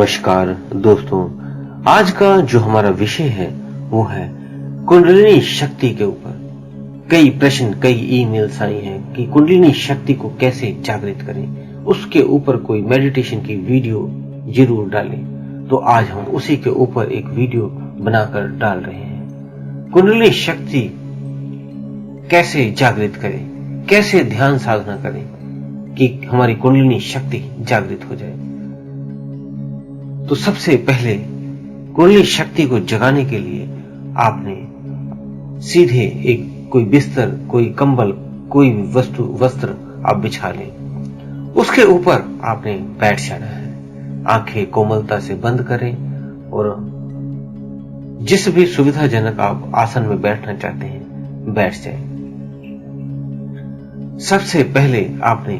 नमस्कार दोस्तों, आज का जो हमारा विषय है वो है कुंडलिनी शक्ति के ऊपर। कई प्रश्न, कई ईमेल्स आई हैं कि कुंडलिनी शक्ति को कैसे जागृत करें, उसके ऊपर कोई मेडिटेशन की वीडियो जरूर डालें। तो आज हम उसी के ऊपर एक वीडियो बनाकर डाल रहे हैं। कुंडलिनी शक्ति कैसे जागृत करें, कैसे ध्यान साधना करें कि हमारी कुंडलिनी शक्ति जागृत हो जाए। तो सबसे पहले कुंडलिनी शक्ति को जगाने के लिए आपने सीधे एक कोई बिस्तर, कोई कंबल, कोई वस्त्र आप बिछा लें। उसके ऊपर आपने बैठ जाना है। आंखें कोमलता से बंद करें और जिस भी सुविधाजनक आप आसन में बैठना चाहते हैं बैठ जाएं। सबसे पहले आपने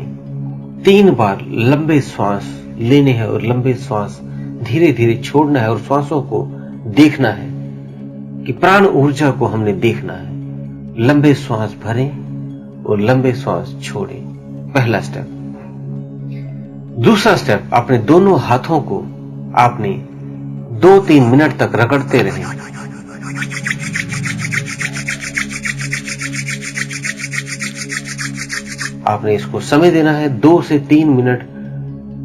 3 बार लंबे श्वास लेने हैं और लंबे श्वास धीरे धीरे छोड़ना है और श्वासों को देखना है कि प्राण ऊर्जा को हमने देखना है। लंबे श्वास भरें और लंबे श्वास छोड़ें, पहला स्टेप। दूसरा स्टेप, अपने दोनों हाथों को आपने 2-3 मिनट तक रगड़ते रहें। आपने इसको समय देना है 2 से 3 मिनट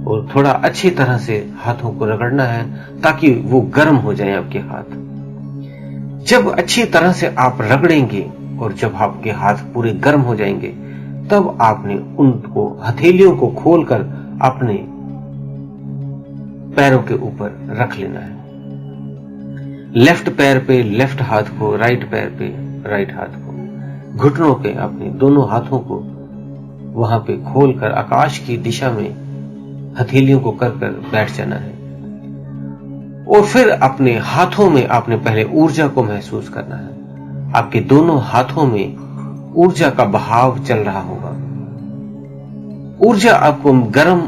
और थोड़ा अच्छी तरह से हाथों को रगड़ना है ताकि वो गर्म हो जाए आपके हाथ। जब अच्छी तरह से आप रगड़ेंगे और जब आपके हाथ पूरे गर्म हो जाएंगे तब आपने उनको हथेलियों को खोलकर अपने पैरों के ऊपर रख लेना है। लेफ्ट पैर पे लेफ्ट हाथ को, राइट पैर पे राइट हाथ को, घुटनों पे अपने दोनों हाथों को वहां पे खोलकर आकाश की दिशा में हथेलियों को कर बैठ जाना है। और फिर अपने हाथों में आपने पहले ऊर्जा को महसूस करना है। आपके दोनों हाथों में ऊर्जा का बहाव चल रहा होगा। ऊर्जा आपको गर्म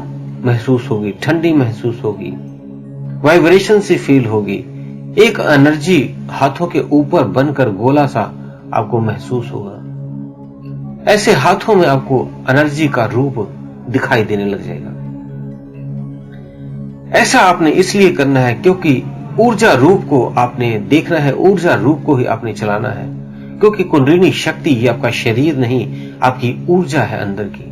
महसूस होगी, ठंडी महसूस होगी, वाइब्रेशन से फील होगी। एक एनर्जी हाथों के ऊपर बनकर गोला सा आपको महसूस होगा। ऐसे हाथों में आपको एनर्जी का रूप दिखाई देने लग जाएगा। ऐसा आपने इसलिए करना है क्योंकि ऊर्जा रूप को आपने देखना है, ऊर्जा रूप को ही आपने चलाना है। क्योंकि कुंडलिनी शक्ति ये आपका शरीर नहीं, आपकी ऊर्जा है अंदर की।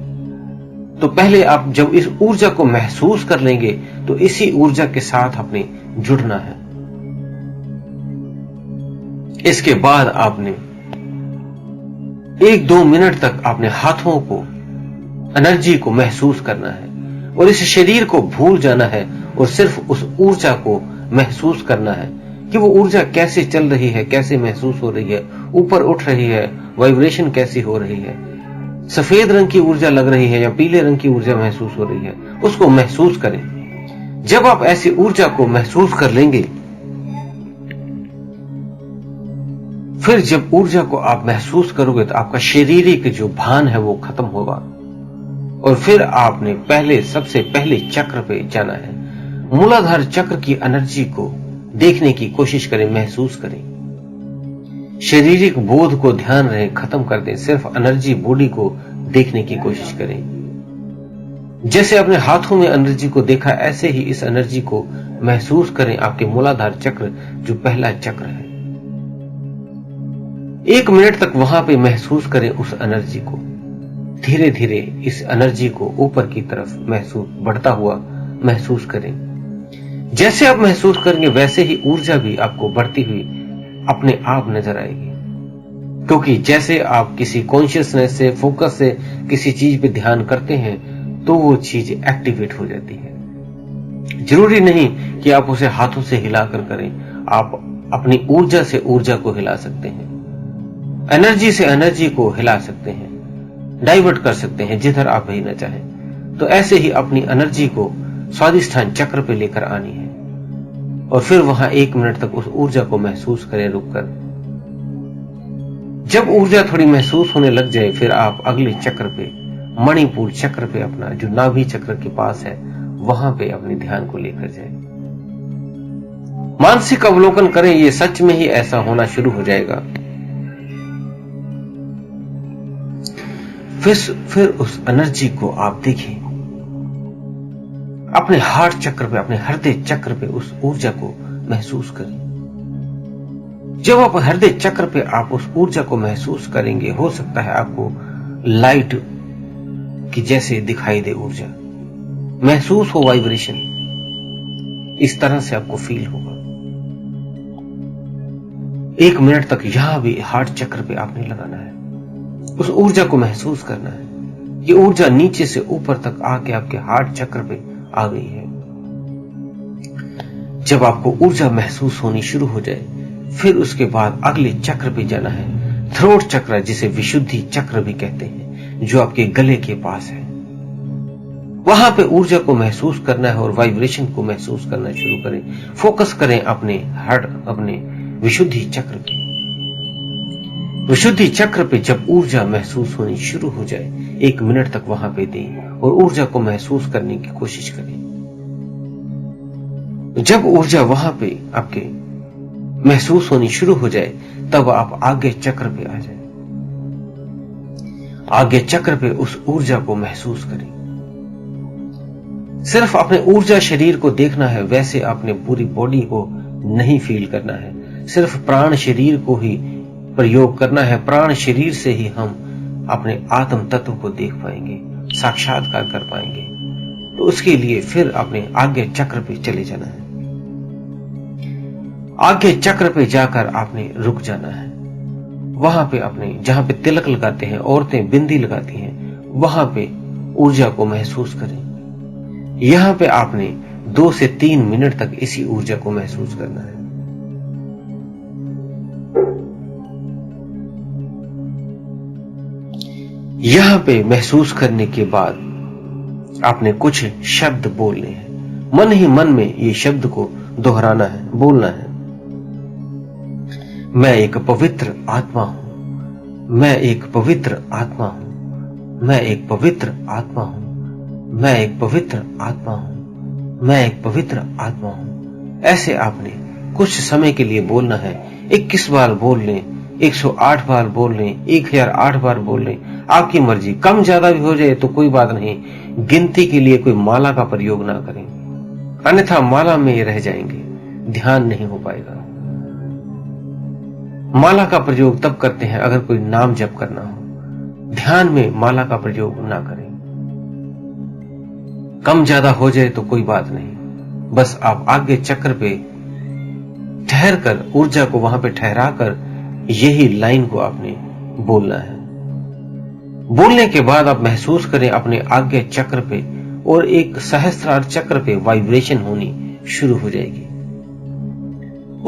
तो पहले आप जब इस ऊर्जा को महसूस कर लेंगे तो इसी ऊर्जा के साथ आपने जुड़ना है। इसके बाद आपने 1-2 मिनट तक आपने हाथों को, एनर्जी को महसूस करना है और इस शरीर को भूल जाना है और सिर्फ उस ऊर्जा को महसूस करना है कि वो ऊर्जा कैसे चल रही है, कैसे महसूस हो रही है, ऊपर उठ रही है, वाइब्रेशन कैसी हो रही है, सफेद रंग की ऊर्जा लग रही है या पीले रंग की ऊर्जा महसूस हो रही है, उसको महसूस करें। जब आप ऐसी ऊर्जा को महसूस कर लेंगे, फिर जब ऊर्जा को आप महसूस करोगे तो आपका शारीरिक जो भान है वो खत्म होगा और फिर आपने सबसे पहले चक्र पे जाना है। मूलाधार चक्र की एनर्जी को देखने की कोशिश करें, महसूस करें। शारीरिक बोध को ध्यान रहे, खत्म कर दें। सिर्फ एनर्जी बॉडी को देखने की कोशिश करें। जैसे अपने हाथों में एनर्जी को देखा, ऐसे ही इस एनर्जी को महसूस करें। आपके मूलाधार चक्र जो पहला चक्र है, 1 मिनट तक वहां पे महसूस करें उस एनर्जी को। धीरे धीरे इस एनर्जी को ऊपर की तरफ बढ़ता हुआ महसूस करें। जैसे आप महसूस करेंगे वैसे ही ऊर्जा भी आपको बढ़ती हुई अपने आप नजर आएगी। क्योंकि जैसे आप किसी कॉन्शियसनेस से, फोकस से किसी चीज पे ध्यान करते हैं तो वो चीज एक्टिवेट हो जाती है। जरूरी नहीं कि आप उसे हाथों से हिलाकर करें, आप अपनी ऊर्जा से ऊर्जा को हिला सकते हैं, एनर्जी से एनर्जी को हिला सकते हैं, डाइवर्ट कर सकते हैं जिधर आप भेजना चाहें। तो ऐसे ही अपनी एनर्जी को स्वादिष्ठान चक्र पे लेकर आनी है और फिर वहां 1 मिनट तक उस ऊर्जा को महसूस करें रुककर। जब ऊर्जा थोड़ी महसूस होने लग जाए फिर आप अगले चक्र पे, मणिपुर चक्र पे, अपना जो नाभि चक्र के पास है वहां पे अपने ध्यान को लेकर जाए। मानसिक अवलोकन करें, ये सच में ही ऐसा होना शुरू हो जाएगा। फिर उस एनर्जी को आप देखें, अपने हार्ट चक्र पे, अपने हृदय चक्र पे उस ऊर्जा को महसूस करें। जब आप हृदय चक्र पे आप उस ऊर्जा को महसूस करेंगे, हो सकता है आपको लाइट की जैसे दिखाई दे, ऊर्जा महसूस हो, वाइब्रेशन इस तरह से आपको फील होगा। 1 मिनट तक यहां भी हार्ट चक्र पे आपने लगाना है, उस ऊर्जा को महसूस करना है। ये ऊर्जा नीचे से ऊपर तक आके आपके हार्ट चक्र पे आ गई है। जब आपको ऊर्जा महसूस होनी शुरू हो जाए, फिर उसके बाद अगले चक्र पे जाना है, थ्रोट चक्र, जिसे विशुद्धि चक्र भी कहते हैं, जो आपके गले के पास है। वहां पे ऊर्जा को महसूस करना है और वाइब्रेशन को महसूस करना शुरू करें। फोकस करें अपने विशुद्धि चक्र पे। विशुद्धि चक्र पे जब ऊर्जा महसूस होनी शुरू हो जाए, 1 मिनट तक वहां पे दें और ऊर्जा को महसूस करने की कोशिश करें। जब ऊर्जा वहां पे आपके महसूस होनी शुरू हो जाए, तब आप आगे चक्र पे आ जाए। आगे चक्र पे उस ऊर्जा को महसूस करें। सिर्फ अपने ऊर्जा शरीर को देखना है, वैसे अपने पूरी बॉडी को नहीं फील करना है। सिर्फ प्राण शरीर को ही प्रयोग करना है। प्राण शरीर से ही हम अपने आत्म तत्व को देख पाएंगे, साक्षात्कार कर पाएंगे। तो उसके लिए फिर अपने आगे चक्र पे चले जाना है। आगे चक्र पे जाकर आपने रुक जाना है। वहां पे अपने जहां पे तिलक लगाते हैं, औरतें बिंदी लगाती हैं, वहां पे ऊर्जा को महसूस करें। यहां पे आपने 2 से 3 मिनट तक इसी ऊर्जा को महसूस करना है। यहां पे महसूस करने के बाद आपने कुछ शब्द बोलने हैं। मन ही मन में ये शब्द को दोहराना है, बोलना है। मैं एक पवित्र आत्मा हूं, मैं एक पवित्र आत्मा हूं, मैं एक पवित्र आत्मा हूं, मैं एक पवित्र आत्मा हूं, मैं एक पवित्र आत्मा हूं। ऐसे आपने कुछ समय के लिए बोलना है। 21 बार बोल लें, 108 बार बोल लें, 1008 बार बोल लें, आपकी मर्जी। कम ज्यादा भी हो जाए तो कोई बात नहीं। गिनती के लिए कोई माला का प्रयोग ना करें, अन्यथा माला में रह जाएंगे, ध्यान नहीं हो पाएगा। माला का प्रयोग तब करते हैं अगर कोई नाम जप करना हो। ध्यान में माला का प्रयोग ना करें। कम ज्यादा हो जाए तो कोई बात नहीं, बस आप आगे चक्र पे ठहर कर, ऊर्जा को वहां पे ठहरा कर यही लाइन को आपने बोलना है। बोलने के बाद आप महसूस करें अपने आगे चक्र पे, और एक सहस्त्रार चक्र पे वाइब्रेशन होनी शुरू हो जाएगी।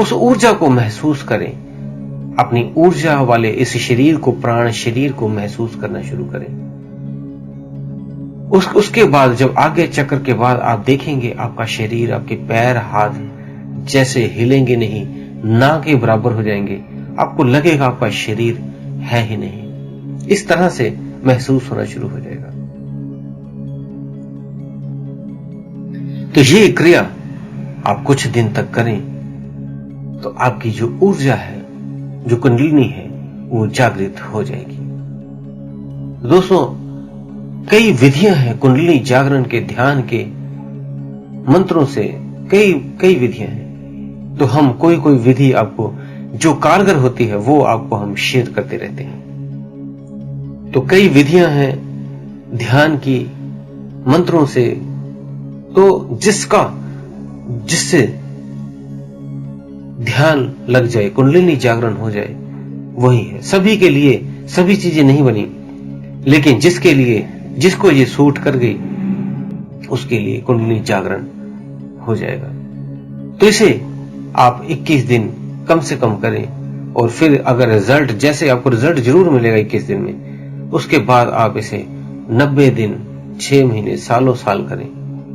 उस ऊर्जा को महसूस करें। अपनी ऊर्जा वाले इस शरीर को, प्राण शरीर को महसूस करना शुरू करें। उसके बाद जब आगे चक्र के बाद आप देखेंगे आपका शरीर, आपके पैर, हाथ जैसे हिलेंगे नहीं, ना के बराबर हो जाएंगे। आपको लगेगा आपका शरीर है ही नहीं। इस तरह से महसूस होना शुरू हो जाएगा। तो ये क्रिया आप कुछ दिन तक करें तो आपकी जो ऊर्जा है, जो कुंडलिनी है, वो जागृत हो जाएगी। दोस्तों, कई विधियां हैं कुंडलिनी जागरण के, ध्यान के मंत्रों से कई विधियां हैं। तो हम कोई विधि आपको जो कारगर होती है वो आपको हम शेयर करते रहते हैं। तो कई विधियां हैं ध्यान की, मंत्रों से, तो जिससे ध्यान लग जाए, कुंडलिनी जागरण हो जाए, वही है। सभी के लिए सभी चीजें नहीं बनी, लेकिन जिसको ये सूट कर गई, उसके लिए कुंडलिनी जागरण हो जाएगा। तो इसे आप 21 दिन कम से कम करें, और फिर अगर रिजल्ट, जैसे आपको रिजल्ट जरूर मिलेगा 21 दिन में, उसके बाद आप इसे 90 दिन, 6 महीने, सालों साल करें,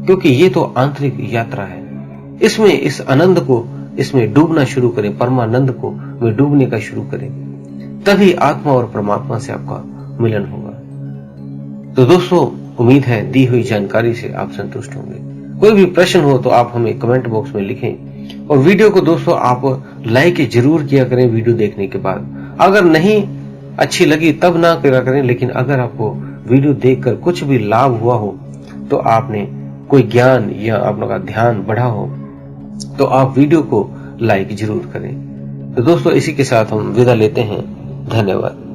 क्योंकि ये तो आंतरिक यात्रा है। इसमें इस आनंद को, इसमें डूबना शुरू करें, परमानंद को में डूबने का शुरू करें, तभी आत्मा और परमात्मा से आपका मिलन होगा। तो दोस्तों, उम्मीद है दी हुई जानकारी से आप संतुष्ट होंगे। कोई भी प्रश्न हो तो आप हमें कमेंट बॉक्स में लिखें, और वीडियो को दोस्तों आप लाइक जरूर किया करें वीडियो देखने के बाद। अगर नहीं अच्छी लगी तब ना करा करें, लेकिन अगर आपको वीडियो देखकर कुछ भी लाभ हुआ हो तो आपने कोई ज्ञान या आप लोगों का ध्यान बढ़ा हो तो आप वीडियो को लाइक जरूर करें। तो दोस्तों इसी के साथ हम विदा लेते हैं। धन्यवाद।